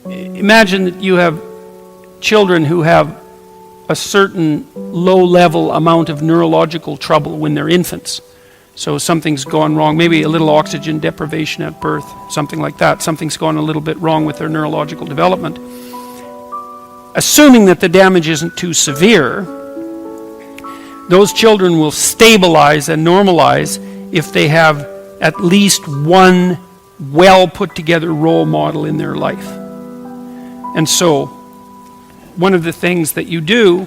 imagine that you have children who have a certain low-level amount of neurological trouble when they're infants. So something's gone wrong, maybe a little oxygen deprivation at birth, something like that. Something's gone a little bit wrong with their neurological development. Assuming that the damage isn't too severe, those children will stabilize and normalize if they have at least one well put together role model in their life. And so one of the things that you do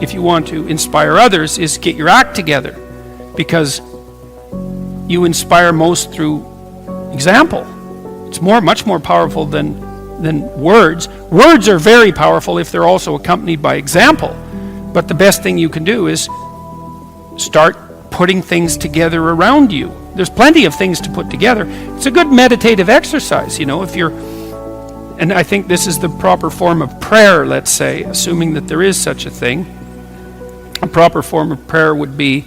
if you want to inspire others is get your act together, because you inspire most through example. It's much more powerful than words. Words are very powerful if they're also accompanied by example. But the best thing you can do is start putting things together around you. There's plenty of things to put together. It's a good meditative exercise, and I think this is the proper form of prayer, let's say, assuming that there is such a thing. A proper form of prayer would be,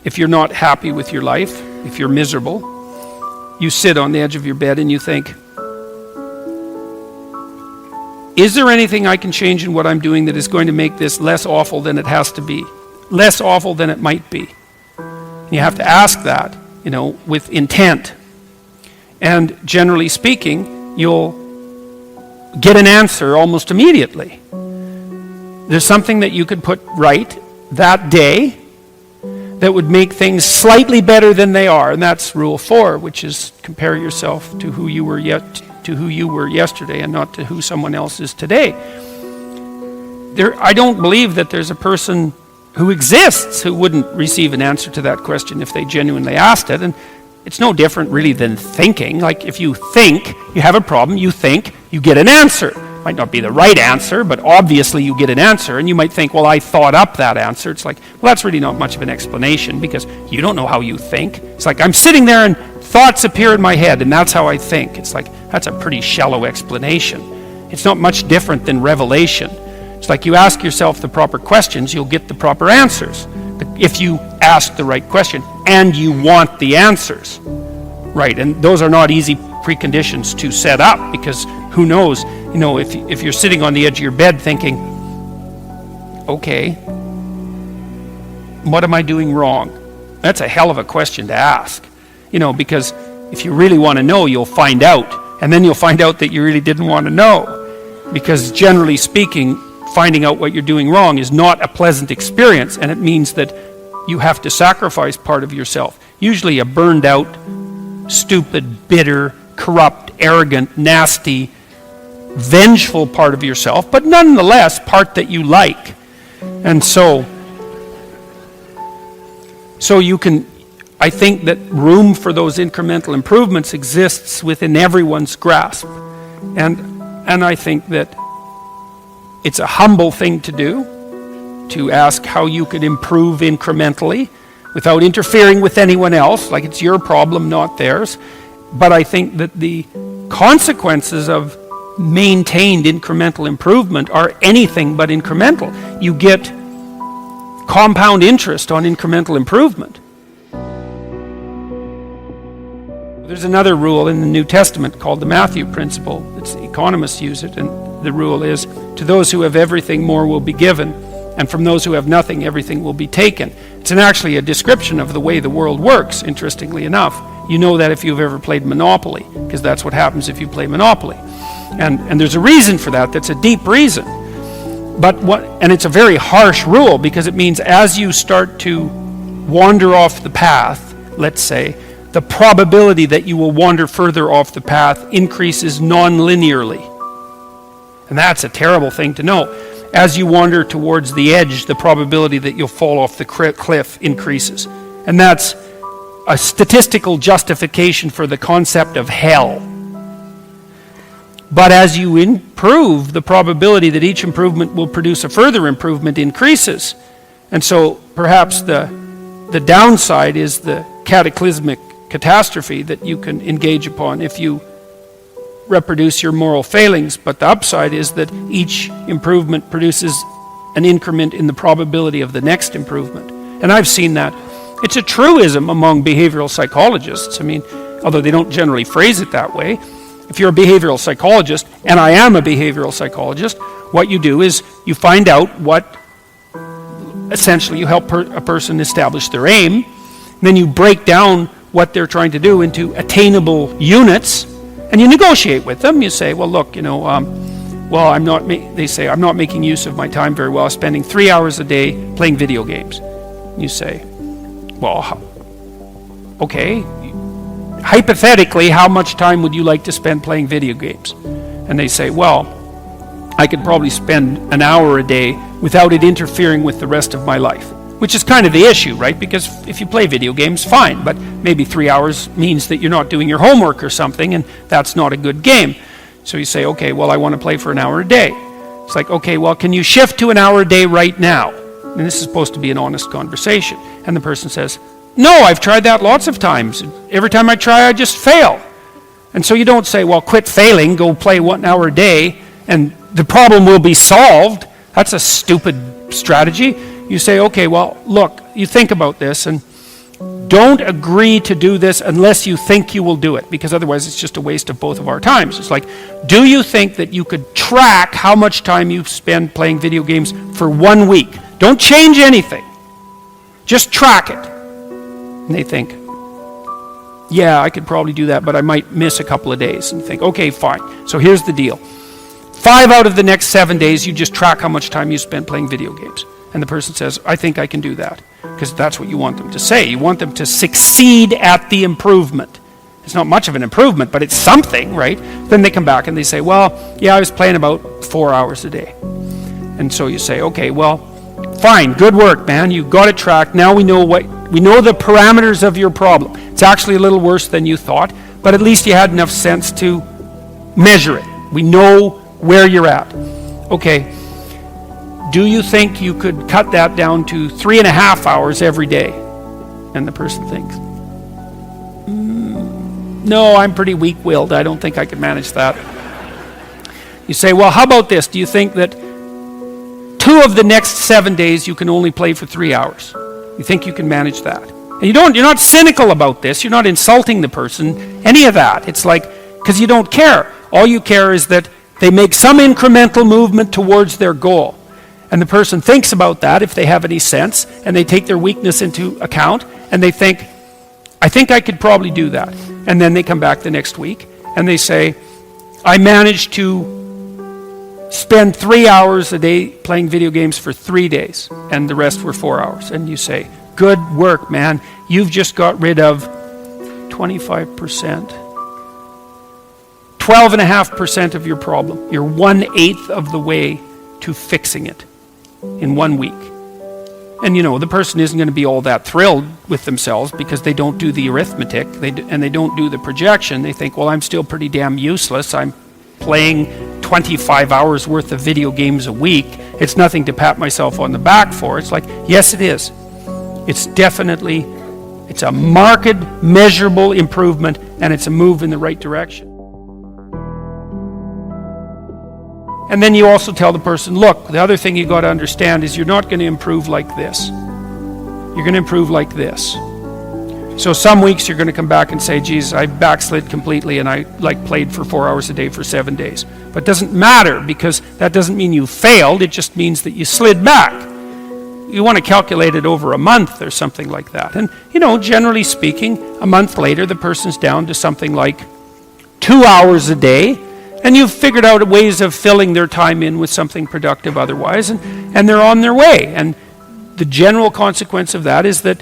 if you're not happy with your life, if you're miserable, you sit on the edge of your bed and you think, is there anything I can change in what I'm doing that is going to make this less awful than it has to be? Less awful than it might be? You have to ask that, with intent. And generally speaking, you'll get an answer almost immediately. There's something that you could put right that day that would make things slightly better than they are, and that's rule 4, which is compare yourself to who you were yesterday and not to who someone else is today. I don't believe that there's a person who exists who wouldn't receive an answer to that question if they genuinely asked it. And it's no different really than thinking. Like if you think you have a problem, you think, you get an answer. Might not be the right answer, but obviously you get an answer. And you might think, well, I thought up that answer. It's like, well, that's really not much of an explanation because you don't know how you think. It's like I'm sitting there and thoughts appear in my head and that's how I think. It's like, that's a pretty shallow explanation. It's not much different than revelation. It's like you ask yourself the proper questions, you'll get the proper answers. If you ask the right question and you want the answers. Right, and those are not easy preconditions to set up, because who knows, if you're sitting on the edge of your bed thinking, okay, what am I doing wrong? That's a hell of a question to ask. Because if you really want to know, you'll find out. And then you'll find out that you really didn't want to know. Because generally speaking, finding out what you're doing wrong is not a pleasant experience, and it means that you have to sacrifice part of yourself. Usually a burned out, stupid, bitter, corrupt, arrogant, nasty, vengeful part of yourself, but nonetheless part that you like. And so you can, I think that room for those incremental improvements exists within everyone's grasp. And I think that it's a humble thing to do, to ask how you could improve incrementally without interfering with anyone else, like it's your problem, not theirs. But I think that the consequences of maintained incremental improvement are anything but incremental. You get compound interest on incremental improvement. There's another rule in the New Testament called the Matthew Principle. Economists use it, and the rule is, to those who have everything, more will be given, and from those who have nothing, everything will be taken. It's actually a description of the way the world works, interestingly enough. You know that if you've ever played Monopoly, because that's what happens if you play Monopoly. And there's a reason for that, that's a deep reason. And it's a very harsh rule, because it means as you start to wander off the path, let's say, the probability that you will wander further off the path increases non-linearly. And that's a terrible thing to know. As you wander towards the edge, the probability that you'll fall off the cliff increases. And that's a statistical justification for the concept of hell. But as you improve, the probability that each improvement will produce a further improvement increases. And so perhaps the downside is the cataclysmic catastrophe that you can engage upon if you reproduce your moral failings, but the upside is that each improvement produces an increment in the probability of the next improvement. And I've seen that. It's a truism among behavioral psychologists. Although they don't generally phrase it that way, If you're a behavioral psychologist, and I am a behavioral psychologist, what you do is you find out what, essentially you help a person establish their aim, then you break down what they're trying to do into attainable units, and you negotiate with them. You say, well, look, they say, I'm not making use of my time very well, spending 3 hours a day playing video games. You say, well, okay, hypothetically, how much time would you like to spend playing video games? And they say, well, I could probably spend an hour a day without it interfering with the rest of my life. Which is kind of the issue, right? Because if you play video games, fine, but maybe 3 hours means that you're not doing your homework or something, and that's not a good game. So you say, okay, well, I want to play for an hour a day. It's like, okay, well, can you shift to an hour a day right now? And this is supposed to be an honest conversation. And the person says, no, I've tried that lots of times. Every time I try, I just fail. And so you don't say, well, quit failing, go play 1 hour a day, and the problem will be solved. That's a stupid strategy. You say, okay, well, look, you think about this, and don't agree to do this unless you think you will do it, because otherwise it's just a waste of both of our times. It's like, do you think that you could track how much time you spend playing video games for 1 week? Don't change anything. Just track it. And they think, yeah, I could probably do that, but I might miss a couple of days. And you think, okay, fine. So here's the deal. 5 out of the next 7 days, you just track how much time you spend playing video games. And the person says, I think I can do that. Because that's what you want them to say. You want them to succeed at the improvement. It's not much of an improvement, but it's something, right? Then they come back and they say, well, yeah, I was playing about 4 hours a day. And so you say, okay, well, fine, good work, man. You got it tracked. Now we know the parameters of your problem. It's actually a little worse than you thought, but at least you had enough sense to measure it. We know where you're at. Okay. Do you think you could cut that down to 3.5 hours every day? And the person thinks, no, I'm pretty weak-willed. I don't think I could manage that. You say, well, how about this? Do you think that 2 of the next 7 days you can only play for 3 hours? You think you can manage that? And you're not cynical about this. You're not insulting the person, any of that. It's like, because you don't care. All you care is that they make some incremental movement towards their goal. And the person thinks about that, if they have any sense, and they take their weakness into account, and they think, I think I could probably do that. And then they come back the next week, and they say, I managed to spend 3 hours a day playing video games for 3 days, and the rest were 4 hours. And you say, good work, man. You've just got rid of 25%. 12.5% of your problem. You're 1/8 of the way to fixing it in 1 week. And the person isn't going to be all that thrilled with themselves because they don't do the arithmetic and they don't do the projection. They think, well, I'm still pretty damn useless. I'm playing 25 hours worth of video games a week. It's nothing to pat myself on the back for. It's like, yes, it is. It's a marked, measurable improvement, and it's a move in the right direction. And then you also tell the person, look, the other thing you got to understand is you're not going to improve like this. You're going to improve like this. So some weeks you're going to come back and say, geez, I backslid completely and I played for 4 hours a day for 7 days. But it doesn't matter, because that doesn't mean you failed. It just means that you slid back. You want to calculate it over a month or something like that. And, generally speaking, a month later, the person's down to something like 2 hours a day. And you've figured out ways of filling their time in with something productive otherwise, and they're on their way. And the general consequence of that is that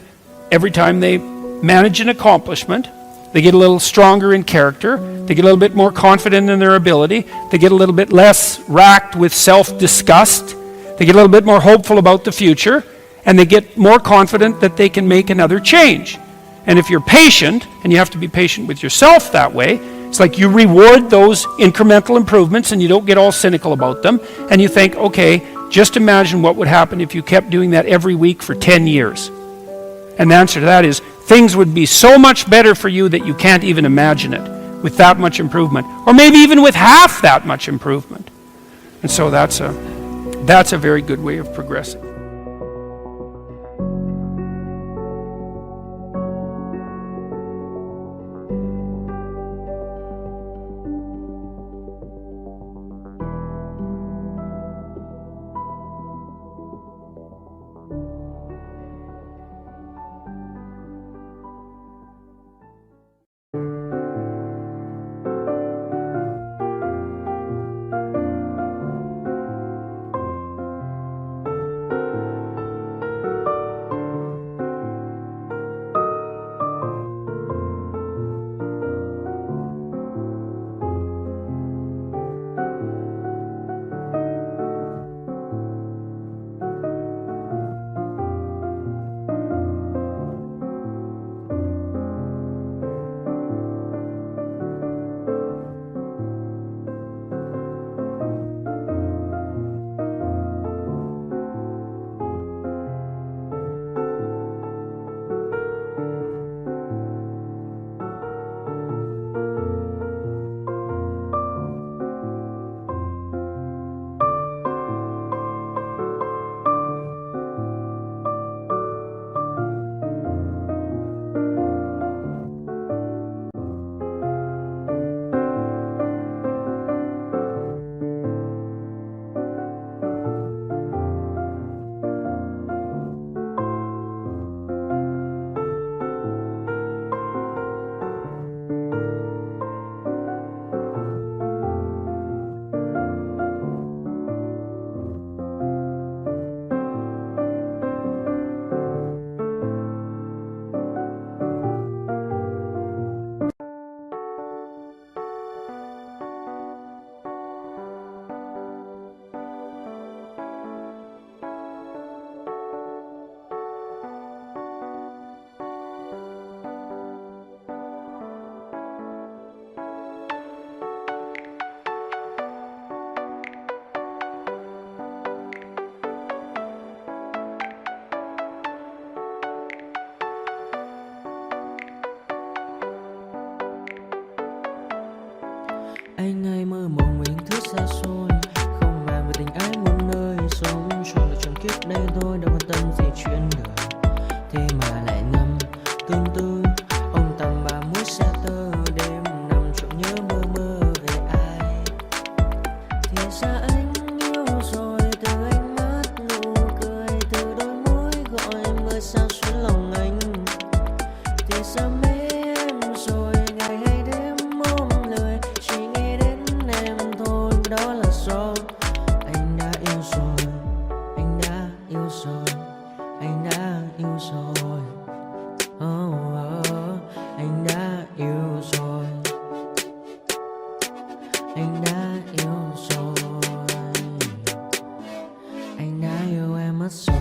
every time they manage an accomplishment, they get a little stronger in character, they get a little bit more confident in their ability, they get a little bit less racked with self-disgust, they get a little bit more hopeful about the future, and they get more confident that they can make another change. And if you're patient, and you have to be patient with yourself that way, it's like you reward those incremental improvements and you don't get all cynical about them. And you think, okay, just imagine what would happen if you kept doing that every week for 10 years. And the answer to that is, things would be so much better for you that you can't even imagine it with that much improvement. Or maybe even with half that much improvement. And so that's a very good way of progressing. Anh hay mơ mộng mình thức xa xôi, không màng về tình ái muôn nơi. Sống cho là trọn kiếp đây thôi, đâu quan tâm gì chuyện đời. Thế mà lại ngâm tương tư, ông tầm bà mối xa tơ. Đêm nằm trộm nhớ mơ mơ về ai. Thì ra anh yêu rồi, từ ánh mắt nụ cười, từ đôi môi gọi mưa sao xuyến lòng anh. Thì ra mê em rồi, ngày hay đêm ôm lời, chỉ nghĩ đến em thôi. Đó là do anh đã yêu rồi, anh đã yêu rồi, anh đã yêu rồi. Oh, oh, anh đã yêu rồi, anh đã yêu rồi, anh đã yêu em mất rồi.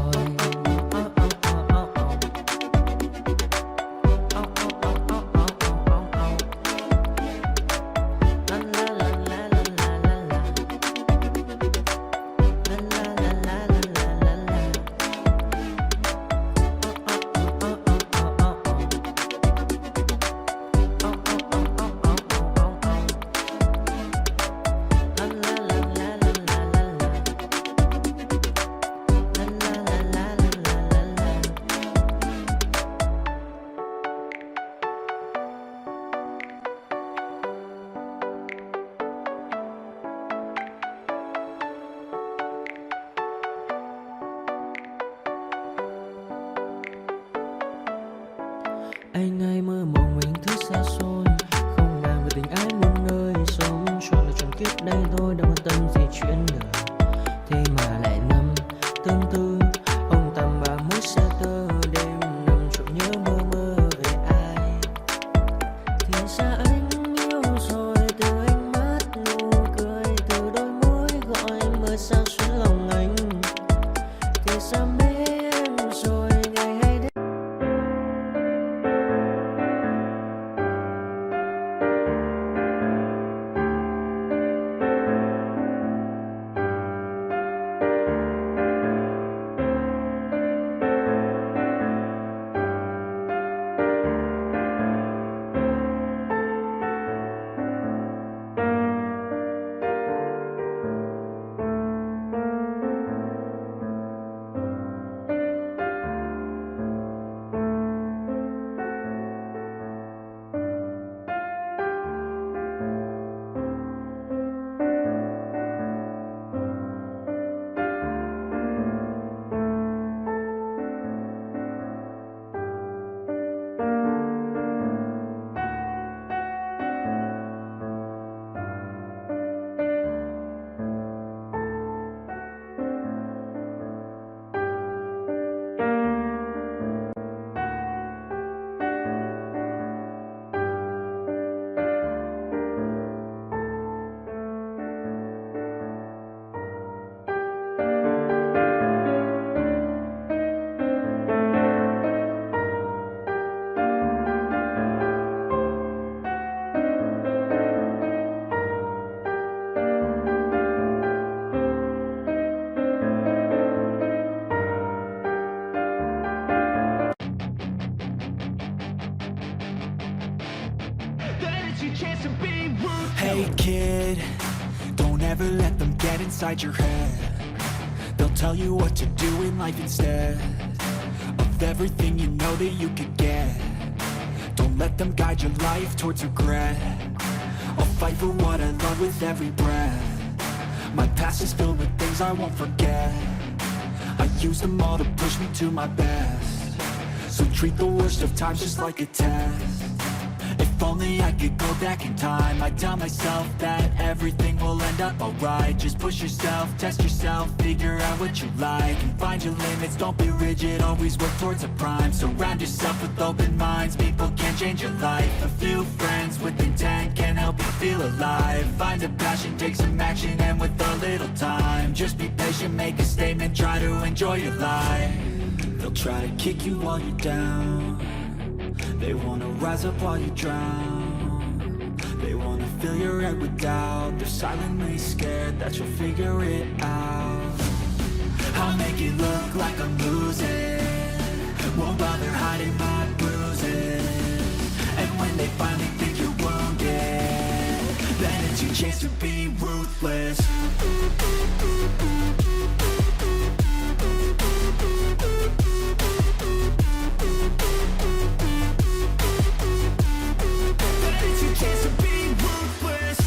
Anh hay mơ mộng mình thức xa xôi, không màng về tình ái muôn nơi. Sống cho là trọn kiếp đây thôi, đâu quan tâm gì chuyện đời. Thế mà lại ngâm tương tư, ông tầm bà mối xa tơ. Đêm nằm trộm nhớ mơ mơ về ai. Thì ra anh yêu rồi, từ ánh mắt nụ cười, từ đôi môi gọi mưa sao xuyến lòng anh. Thì ra mê em rồi, ngày hay đêm. Hey kid, don't ever let them get inside your head. They'll tell you what to do in life instead of everything you know that you could get. Don't let them guide your life towards regret. I'll fight for what I love with every breath. My past is filled with things I won't forget. I use them all to push me to my best. So treat the worst of times just like a test. If only I could go back in time, I'd tell myself that everything will end up alright. Just push yourself, test yourself, figure out what you like, and find your limits, don't be rigid, always work towards a prime. Surround yourself with open minds, people can change your life. A few friends with intent can help you feel alive. Find a passion, take some action, and with a little time, just be patient, make a statement, try to enjoy your life. They'll try to kick you while you're down. They wanna rise up while you drown. They wanna fill your head with doubt. They're silently scared that you'll figure it out. I'll make it look like I'm losing, won't bother hiding my bruises. And when they finally think you're wounded, then it's you chance to be ruthless. It's your chance to be ruthless.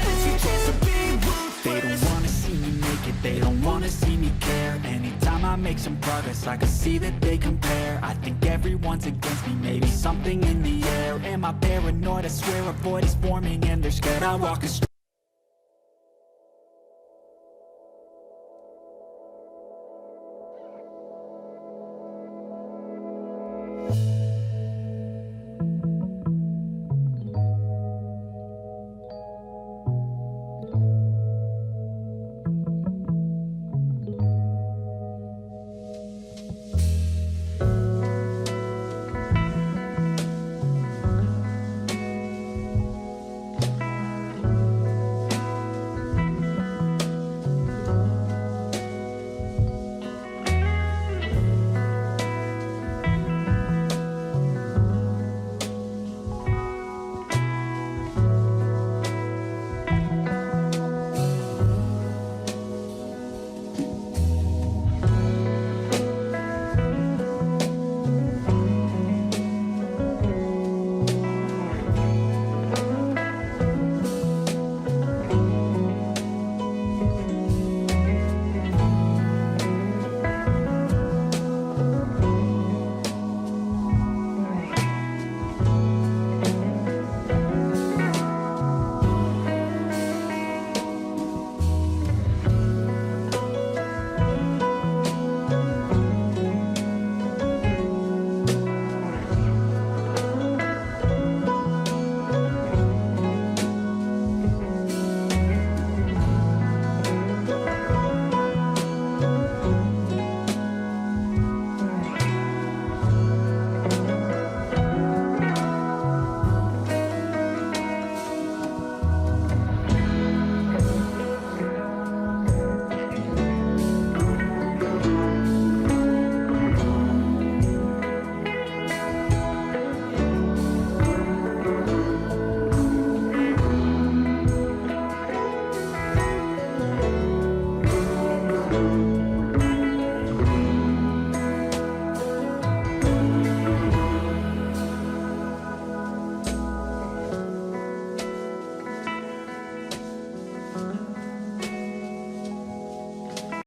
It's your chance to be ruthless. They don't wanna see me make it, they don't wanna see me care. Anytime I make some progress, I can see that they compare. I think everyone's against me, maybe something in the air. Am I paranoid? I swear a void is forming and they're scared I walk a